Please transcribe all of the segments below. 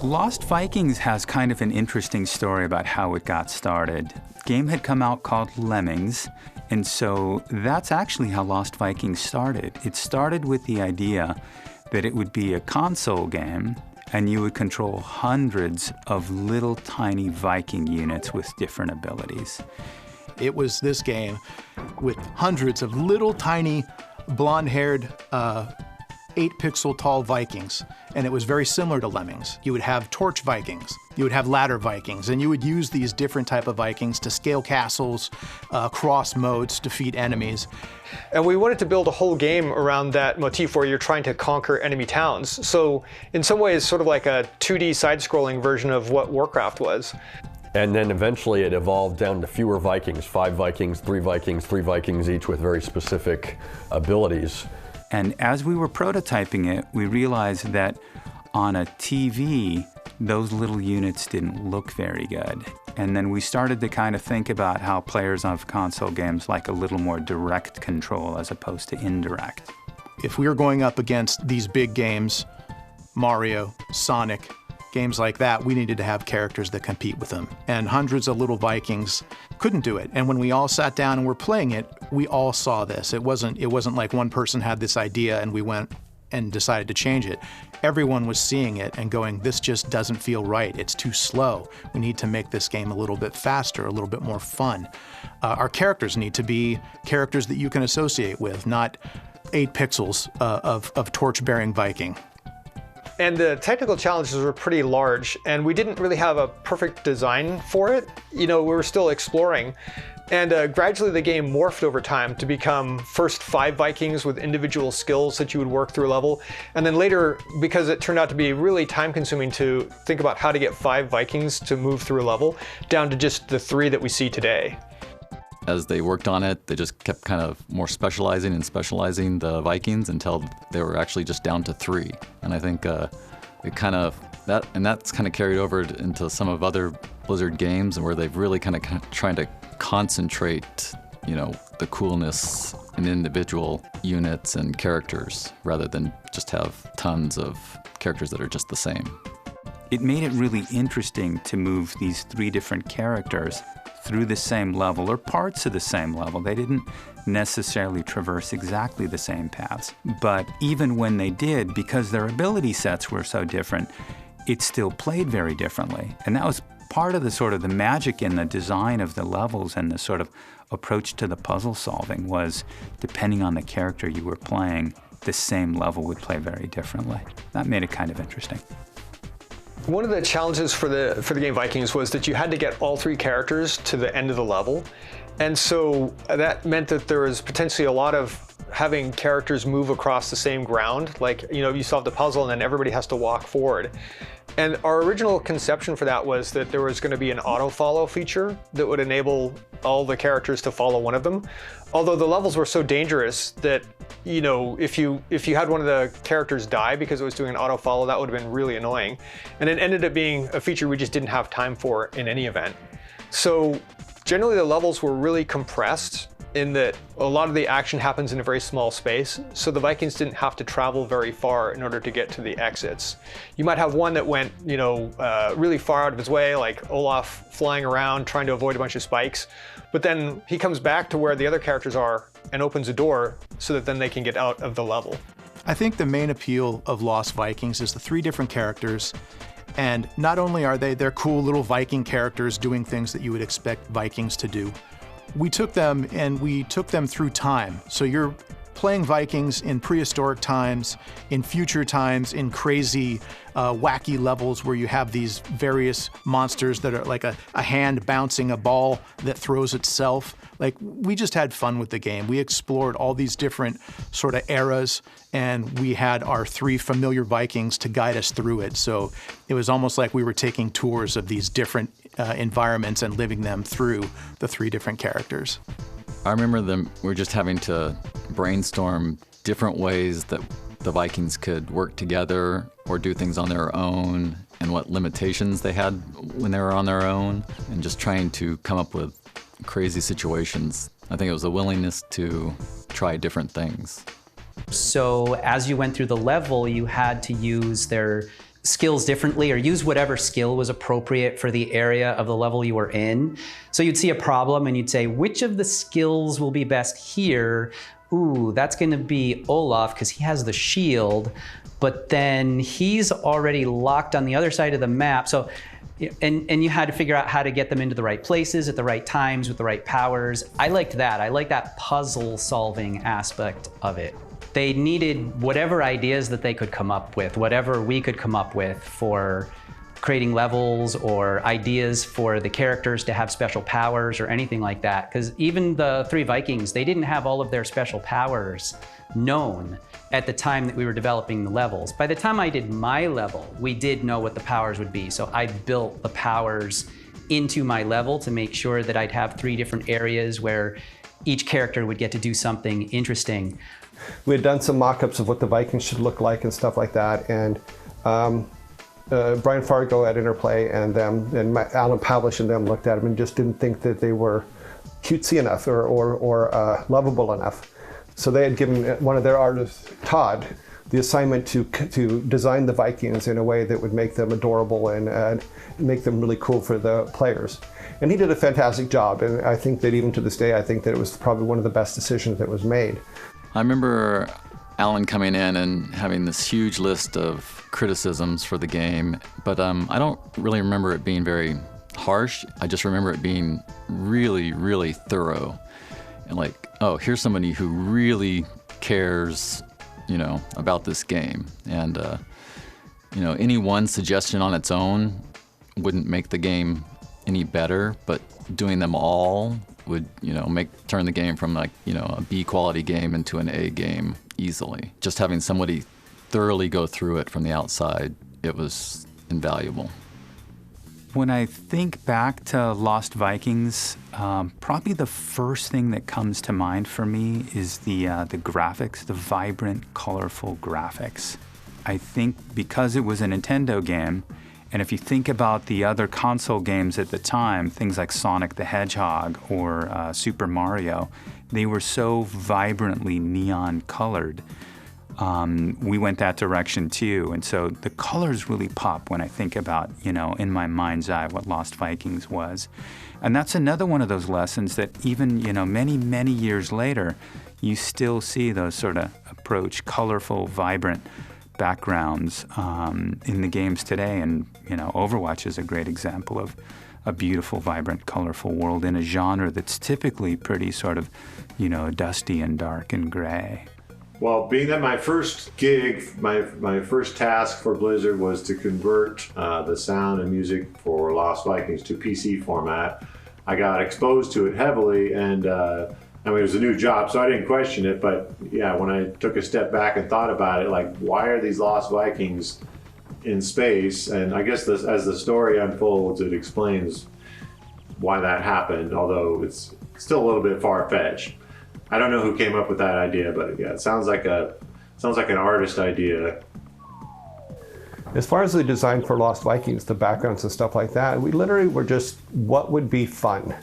Lost Vikings has kind of an interesting story about how it got started. Game had come out called Lemmings, and so that's actually how Lost Vikings started. It started with the idea that it would be a console game, and you would control hundreds of little tiny Viking units with different abilities. It was this game with hundreds of little tiny blonde-haired 8-pixel tall Vikings, and it was very similar to Lemmings. You would have torch Vikings, you would have ladder Vikings, and you would use these different type of Vikings to scale castles, cross modes, defeat enemies. And we wanted to build a whole game around that motif where you're trying to conquer enemy towns. So in some ways, sort of like a 2D side-scrolling version of what Warcraft was. And then eventually it evolved down to fewer Vikings, 5 Vikings, 3 Vikings, 3 Vikings, each with very specific abilities. And as we were prototyping it, we realized that on a TV, those little units didn't look very good. And then we started to kind of think about how players of console games like a little more direct control as opposed to indirect. If we were going up against these big games, Mario, Sonic, games like that, we needed to have characters that compete with them. And hundreds of little Vikings couldn't do it. And when we all sat down and were playing it, we all saw this. It wasn't like one person had this idea and we went and decided to change it. Everyone was seeing it and going, this just doesn't feel right. It's too slow. We need to make this game a little bit faster, a little bit more fun. Our characters need to be characters that you can associate with, not 8 pixels of torch-bearing Viking. And the technical challenges were pretty large, and we didn't really have a perfect design for it. You know, we were still exploring. And gradually the game morphed over time to become first 5 Vikings with individual skills that you would work through a level. And then later, because it turned out to be really time consuming to think about how to get 5 Vikings to move through a level, down to just the 3 that we see today. As they worked on it, they just kept kind of more specializing and specializing the Vikings until they were actually just down to 3. And I think it kind of, that's kind of carried over into some of other Blizzard games where they've really kind of trying to concentrate, you know, the coolness in individual units and characters rather than just have tons of characters that are just the same. It made it really interesting to move these 3 different characters through the same level or parts of the same level. They didn't necessarily traverse exactly the same paths. But even when they did, because their ability sets were so different, it still played very differently. And that was part of the sort of the magic in the design of the levels and the sort of approach to the puzzle solving was, depending on the character you were playing, the same level would play very differently. That made it kind of interesting. One of the challenges for the game Vikings was that you had to get all 3 characters to the end of the level. And so that meant that there was potentially a lot of having characters move across the same ground. Like, you know, you solve the puzzle and then everybody has to walk forward. And our original conception for that was that there was going to be an auto-follow feature that would enable all the characters to follow one of them. Although the levels were so dangerous that, you know, if you had one of the characters die because it was doing an auto-follow, that would have been really annoying. And it ended up being a feature we just didn't have time for in any event. So generally the levels were really compressed in that a lot of the action happens in a very small space, so the Vikings didn't have to travel very far in order to get to the exits. You might have one that went, you know, really far out of his way, like Olaf flying around trying to avoid a bunch of spikes, but then he comes back to where the other characters are and opens a door so that then they can get out of the level. I think the main appeal of Lost Vikings is the 3 different characters. And not only are they're cool little Viking characters doing things that you would expect Vikings to do, we took them through time. So you're playing Vikings in prehistoric times, in future times, in crazy, wacky levels where you have these various monsters that are like a hand bouncing a ball that throws itself. Like, we just had fun with the game. We explored all these different sort of eras, and we had our 3 familiar Vikings to guide us through it. So it was almost like we were taking tours of these different environments and living them through the 3 different characters. I remember we were just having to brainstorm different ways that the Vikings could work together or do things on their own and what limitations they had when they were on their own, and just trying to come up with crazy situations. I think it was a willingness to try different things. So as you went through the level, you had to use their skills differently or use whatever skill was appropriate for the area of the level you were in. So you'd see a problem and you'd say, which of the skills will be best here? Ooh, that's gonna be Olaf because he has the shield, but then he's already locked on the other side of the map. So, and you had to figure out how to get them into the right places at the right times with the right powers. I liked that. I like that puzzle solving aspect of it. They needed whatever ideas that they could come up with, whatever we could come up with for creating levels or ideas for the characters to have special powers or anything like that. Because even the three Vikings, they didn't have all of their special powers known at the time that we were developing the levels. By the time I did my level, we did know what the powers would be. So I built the powers into my level to make sure that I'd have 3 different areas where each character would get to do something interesting. We had done some mock-ups of what the Vikings should look like and stuff like that, and Brian Fargo at Interplay and them and Alan Pavlish and them looked at them and just didn't think that they were cutesy enough or lovable enough. So they had given one of their artists, Todd, the assignment to design the Vikings in a way that would make them adorable and make them really cool for the players. And he did a fantastic job, and I think that even to this day, I think that it was probably one of the best decisions that was made. I remember Alan coming in and having this huge list of criticisms for the game, but I don't really remember it being very harsh. I just remember it being really, really thorough. And like, oh, here's somebody who really cares, about this game. And, any one suggestion on its own wouldn't make the game any better, but doing them all would, turn the game from a B quality game into an A game easily. Just having somebody thoroughly go through it from the outside, it was invaluable. When I think back to Lost Vikings, probably the first thing that comes to mind for me is the graphics, the vibrant, colorful graphics. I think because it was a Nintendo game, and if you think about the other console games at the time, things like Sonic the Hedgehog or Super Mario, they were so vibrantly neon colored. We went that direction too, and so the colors really pop when I think about, in my mind's eye what Lost Vikings was. And that's another one of those lessons that even, many, many years later, you still see those sort of approach colorful, vibrant backgrounds in the games today. And, Overwatch is a great example of a beautiful, vibrant, colorful world in a genre that's typically pretty sort of, dusty and dark and gray. Well, being that my first gig, my first task for Blizzard was to convert the sound and music for Lost Vikings to PC format, I got exposed to it heavily, and it was a new job, so I didn't question it. But yeah, when I took a step back and thought about it, like, why are these Lost Vikings in space? And I guess as the story unfolds, it explains why that happened, although it's still a little bit far-fetched. I don't know who came up with that idea, but yeah, it sounds like an artist idea. As far as the design for Lost Vikings, the backgrounds and stuff like that, we literally were just, what would be fun?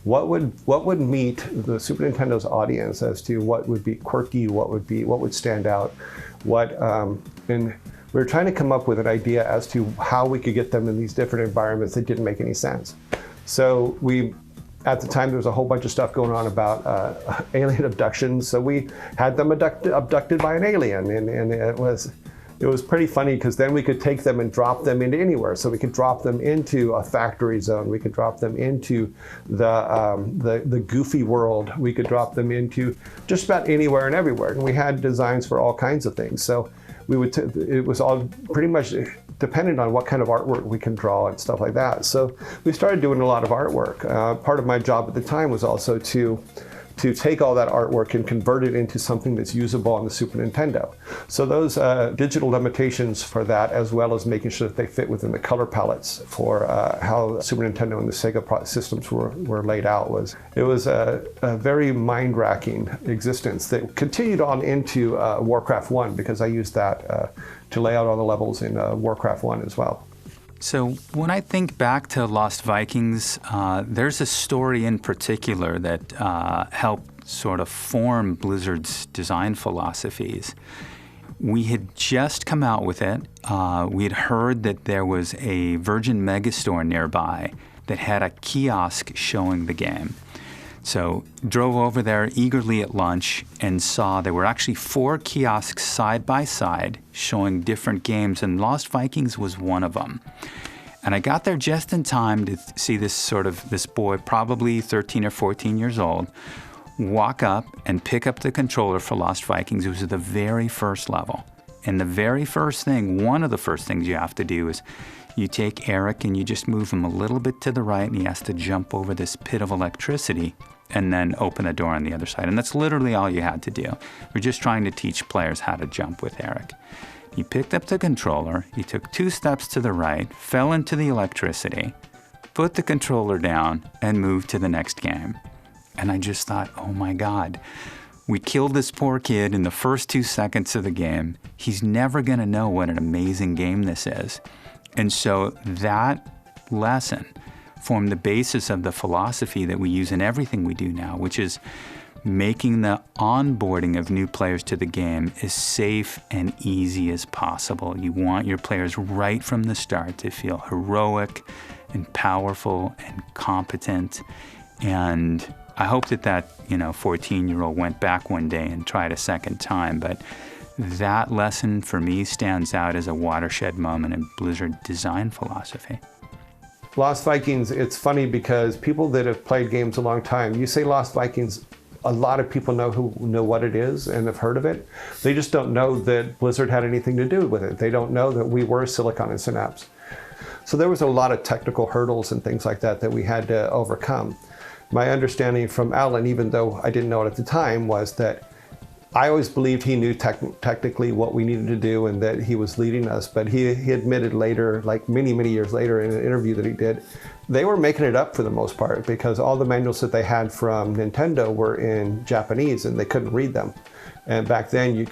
What would meet the Super Nintendo's audience as to what would be quirky, what would stand out, and we were trying to come up with an idea as to how we could get them in these different environments that didn't make any sense. So at the time, there was a whole bunch of stuff going on about alien abductions, so we had them abducted by an alien, and it was pretty funny because then we could take them and drop them into anywhere. So we could drop them into a factory zone, we could drop them into the goofy world, we could drop them into just about anywhere and everywhere, and we had designs for all kinds of things. So it was all pretty much dependent on what kind of artwork we can draw and stuff like that. So we started doing a lot of artwork. Part of my job at the time was also to take all that artwork and convert it into something that's usable on the Super Nintendo. So those digital limitations for that, as well as making sure that they fit within the color palettes for how Super Nintendo and the Sega systems were laid out, it was a very mind-racking existence that continued on into Warcraft 1, because I used that to lay out all the levels in Warcraft 1 as well. So when I think back to Lost Vikings, there's a story in particular that helped sort of form Blizzard's design philosophies. We had just come out with it. We had heard that there was a Virgin Megastore nearby that had a kiosk showing the game. So drove over there eagerly at lunch and saw there were actually 4 kiosks side by side showing different games, and Lost Vikings was one of them. And I got there just in time to see this boy, probably 13 or 14 years old, walk up and pick up the controller for Lost Vikings. It was the very first level. And the very first thing, one of the first things you have to do is you take Eric and you just move him a little bit to the right, and he has to jump over this pit of electricity and then open the door on the other side. And that's literally all you had to do. We're just trying to teach players how to jump with Eric. He picked up the controller, he took 2 steps to the right, fell into the electricity, put the controller down, and moved to the next game. And I just thought, oh my God, we killed this poor kid in the first 2 seconds of the game. He's never going to know what an amazing game this is. And so that lesson formed the basis of the philosophy that we use in everything we do now, which is making the onboarding of new players to the game as safe and easy as possible. You want your players right from the start to feel heroic and powerful and competent. And I hope that 14-year-old went back one day and tried a second time. But that lesson for me stands out as a watershed moment in Blizzard design philosophy. Lost Vikings, it's funny because people that have played games a long time, you say Lost Vikings, a lot of people know what it is and have heard of it. They just don't know that Blizzard had anything to do with it. They don't know that we were Silicon and Synapse. So there was a lot of technical hurdles and things like that that we had to overcome. My understanding from Alan, even though I didn't know it at the time, was that I always believed he knew technically what we needed to do and that he was leading us, but he admitted later, like many, many years later in an interview that he did, they were making it up for the most part because all the manuals that they had from Nintendo were in Japanese and they couldn't read them. And back then you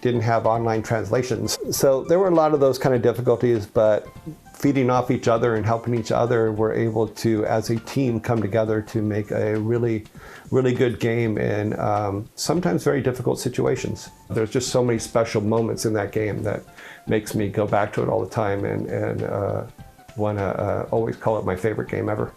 didn't have online translations. So there were a lot of those kind of difficulties, but feeding off each other and helping each other, we're able to, as a team, come together to make a really, really good game in sometimes very difficult situations. There's just so many special moments in that game that makes me go back to it all the time and want to always call it my favorite game ever.